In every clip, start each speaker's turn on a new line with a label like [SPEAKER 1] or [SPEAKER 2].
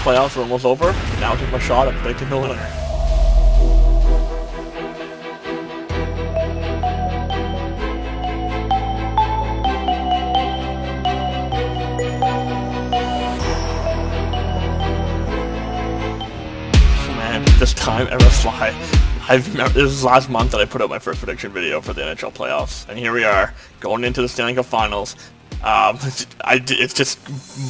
[SPEAKER 1] playoffs are almost over. Now I take my shot at predicting the winner. Man, this time ever fly. This is last month that I put out my first prediction video for the NHL playoffs, and here we are going into the Stanley Cup Finals. It's just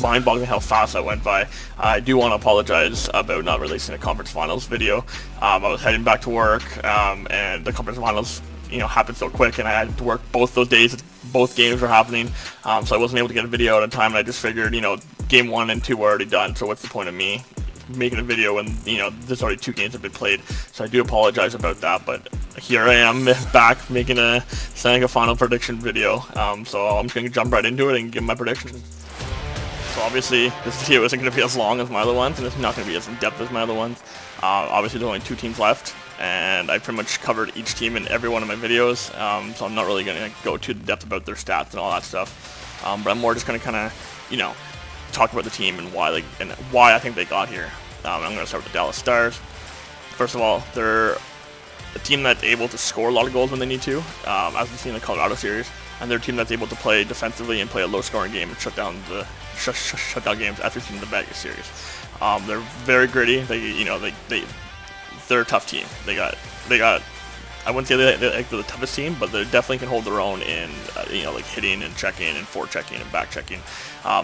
[SPEAKER 1] mind-boggling how fast that went by. I do want to apologize about not releasing a conference finals video. I was heading back to work, and the conference finals, happened so quick, and I had to work both those days. Both games were happening, so I wasn't able to get a video out in time. And I just figured, game 1 and 2 were already done. So what's the point of me making a video when there's already 2 games have been played? So I do apologize about that, but here I am back making a Stanley Cup final prediction video. So I'm just gonna jump right into it and give my predictions. So obviously this video isn't gonna be as long as my other ones, and it's not gonna be as in depth as my other ones. Obviously there's only 2 teams left, and I pretty much covered each team in every one of my videos. So I'm not really gonna go too in depth about their stats and all that stuff. But I'm more just gonna kind of talk about the team and why I think they got here. I'm going to start with the Dallas Stars. First of all, they're a team that's able to score a lot of goals when they need to, as we've seen in the Colorado series, and they're a team that's able to play defensively and play a low-scoring game and shut down games, as we've seen in the Vegas series. They're very gritty. They're a tough team. They got. I wouldn't say they're the toughest team, but they definitely can hold their own in, like hitting and checking and forechecking and back checking.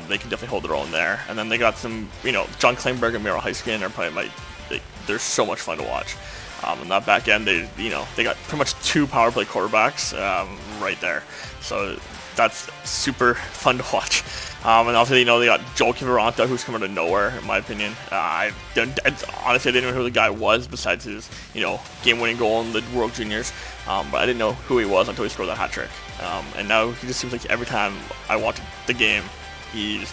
[SPEAKER 1] They can definitely hold their own there. And then they got some, John Klingberg and Miro Heiskanen are probably they're so much fun to watch. On that back end, they got pretty much 2 power play quarterbacks right there. So that's super fun to watch. And obviously, they got Joel Kiviranta, who's come out of nowhere, in my opinion. Honestly, I didn't know who the guy was besides his, game-winning goal in the World Juniors. But I didn't know who he was until he scored that hat trick. And now he just seems like every time I watch the game, he's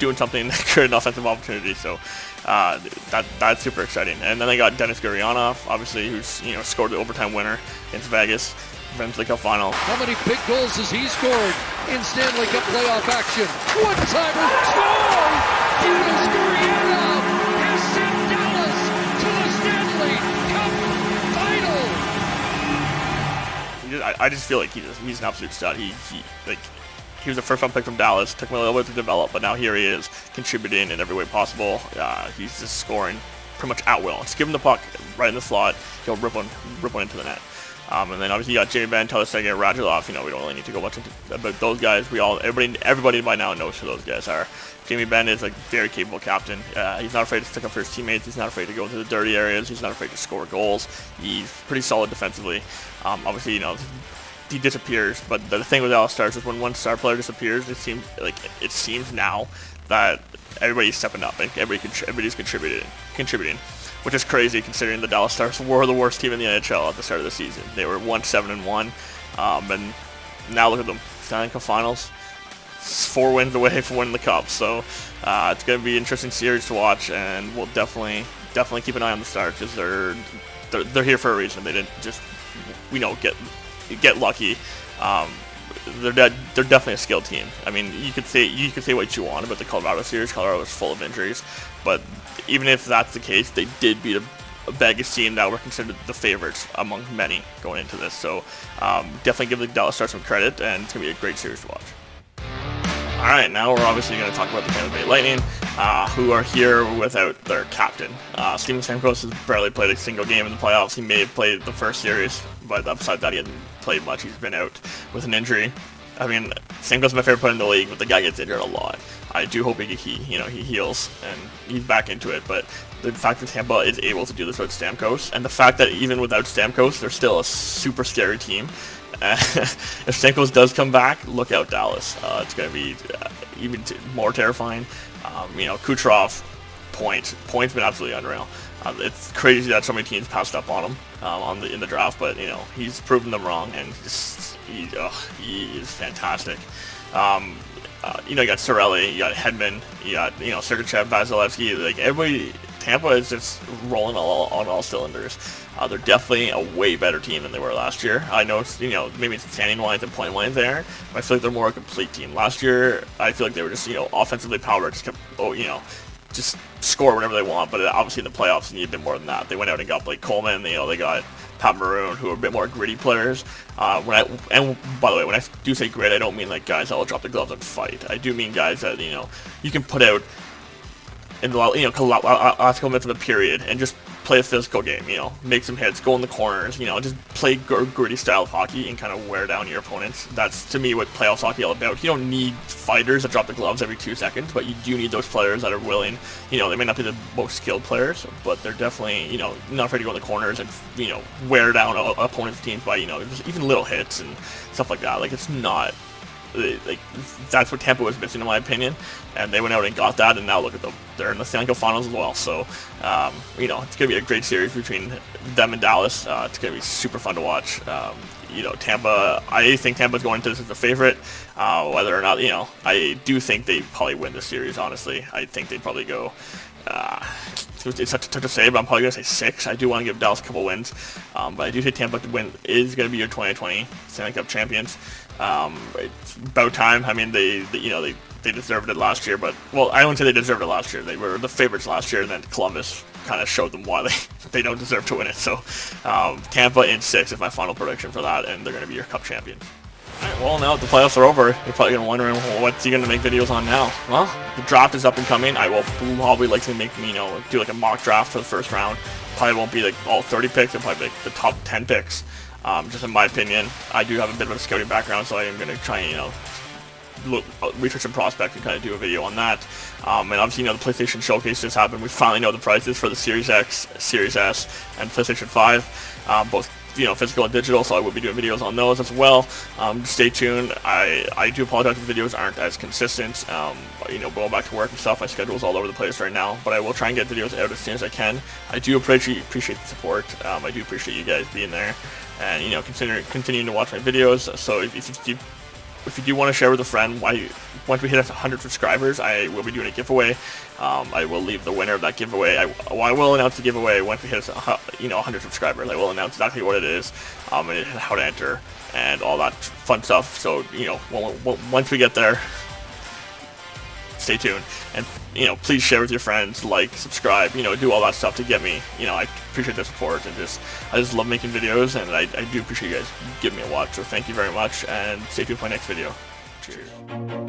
[SPEAKER 1] doing something that created an offensive opportunity. So that's super exciting. And then they got Denis Gurianov, obviously, who's scored the overtime winner against Vegas. Stanley Cup final.
[SPEAKER 2] How many big goals has he scored in Stanley Cup playoff action? One-timer score! Denis Gurianov has sent Dallas to the Stanley Cup final.
[SPEAKER 1] I just feel like he's an absolute stud. He was a first-round pick from Dallas. Took him a little bit to develop, but now here he is, contributing in every way possible. He's just scoring pretty much at will. Just give him the puck right in the slot, he'll rip one into the net. And then obviously you got Jamie Benn, Tyler Seguin, Radulov. We don't really need to go much about those guys. Everybody by now knows who those guys are. Jamie Benn is a very capable captain. He's not afraid to stick up for his teammates. He's not afraid to go into the dirty areas. He's not afraid to score goals. He's pretty solid defensively. Obviously, he disappears. But the thing with Dallas Stars is when one star player disappears, it seems now that everybody's stepping up and everybody's contributing. Which is crazy considering the Dallas Stars were the worst team in the NHL at the start of the season. They were 1-7-1, and now look at them, Stanley Cup Finals, 4 wins away from winning the Cup. So it's going to be an interesting series to watch, and we'll definitely keep an eye on the Stars because they're here for a reason. They didn't just get lucky. They're definitely a skilled team. I mean, you could say what you want about the Colorado series. Colorado was full of injuries, but even if that's the case, they did beat a Vegas team that were considered the favorites among many going into this. So definitely give the Dallas Stars some credit, and it's going to be a great series to watch. Alright, now we're obviously going to talk about the Tampa Bay Lightning, who are here without their captain. Steven Stamkos has barely played a single game in the playoffs. He may have played the first series, but besides that, he hasn't played much. He's been out with an injury. I mean, Stamkos is my favorite player in the league, but the guy gets injured a lot. I do hope he heals and he's back into it, but the fact that Tampa is able to do this without Stamkos, and the fact that even without Stamkos, they're still a super scary team. If Stamkos does come back, look out, Dallas. It's going to be even more terrifying. Kucherov, Point's been absolutely unreal. It's crazy that so many teams passed up on him in the draft, but he's proven them wrong, and he is fantastic. You got Cirelli, you got Hedman, you got Sergachev, Vasilevsky. Like everybody, Tampa is just rolling on all cylinders. They're definitely a way better team than they were last year. I know maybe it's standing-wise and point-wise there, but I feel like they're more a complete team. Last year, I feel like they were just offensively powered, just kept just score whenever they want, but obviously in the playoffs you need a bit more than that. They went out and got Blake Coleman, you know, they got Pat Maroon, who are a bit more gritty players. And by the way, when I do say grit, I don't mean like guys that will drop the gloves and fight. I do mean guys that, you know, you can put out in the, you know, last couple minutes of the period and just play a physical game, you know, make some hits, go in the corners, you know, just play gritty style of hockey and kind of wear down your opponents. That's, to me, what playoffs hockey is all about. You don't need fighters that drop the gloves every 2 seconds, but you do need those players that are willing, you know, they may not be the most skilled players, but they're definitely, you know, not afraid to go in the corners and, you know, wear down opponent's teams by, you know, just even little hits and stuff like that. Like, it's not, like, that's what Tampa was missing in my opinion, and they went out and got that, and now look at them, they're in the Stanley Cup Finals as well. So you know, it's gonna be a great series between them and Dallas. It's gonna be super fun to watch. You know, Tampa, I think Tampa's going into this as a favorite. Whether or not, you know, I do think they probably win the series. Honestly, I think they'd probably go, it's tough to say, but I'm probably going to say 6. I do want to give Dallas a couple wins, but I do think Tampa is going to be your 2020 Stanley Cup champions. It's about time. I mean, they deserved it last year, but, well, I don't say they deserved it last year. They were the favorites last year, and then Columbus kind of showed them why they don't deserve to win it. So Tampa in 6 is my final prediction for that, and they're going to be your Cup champions. Alright, well, now that the playoffs are over, you're probably going to wondering, well, what's he going to make videos on now? Well, the draft is up and coming. I will probably likely make, you know, do like a mock draft for the first round. Probably won't be like all 30 picks, it'll probably be like the top 10 picks. Just in my opinion. I do have a bit of a scouting background, so I am going to try and, you know, research some prospects and kind of do a video on that. And obviously, you know, the PlayStation Showcase just happened. We finally know the prices for the Series X, Series S, and PlayStation 5, both, you know, physical and digital, so I will be doing videos on those as well. Stay tuned. I do apologize if the videos aren't as consistent. You know, going back to work and stuff, my schedule's all over the place right now, but I will try and get videos out as soon as I can. I do appreciate the support. I do appreciate you guys being there and, you know, continuing to watch my videos. So if you do want to share with a friend, once we hit 100 subscribers, I will be doing a giveaway. I will leave the winner of that giveaway. I will announce the giveaway once we hit, you know, 100 subscribers. I will announce exactly what it is, and how to enter, and all that fun stuff. So, you know, once we get there, stay tuned, and, you know, please share with your friends, like, subscribe, you know, do all that stuff to get me. You know, I appreciate the support, and I just love making videos, and I do appreciate you guys giving me a watch. So thank you very much, and stay tuned for my next video. Cheers.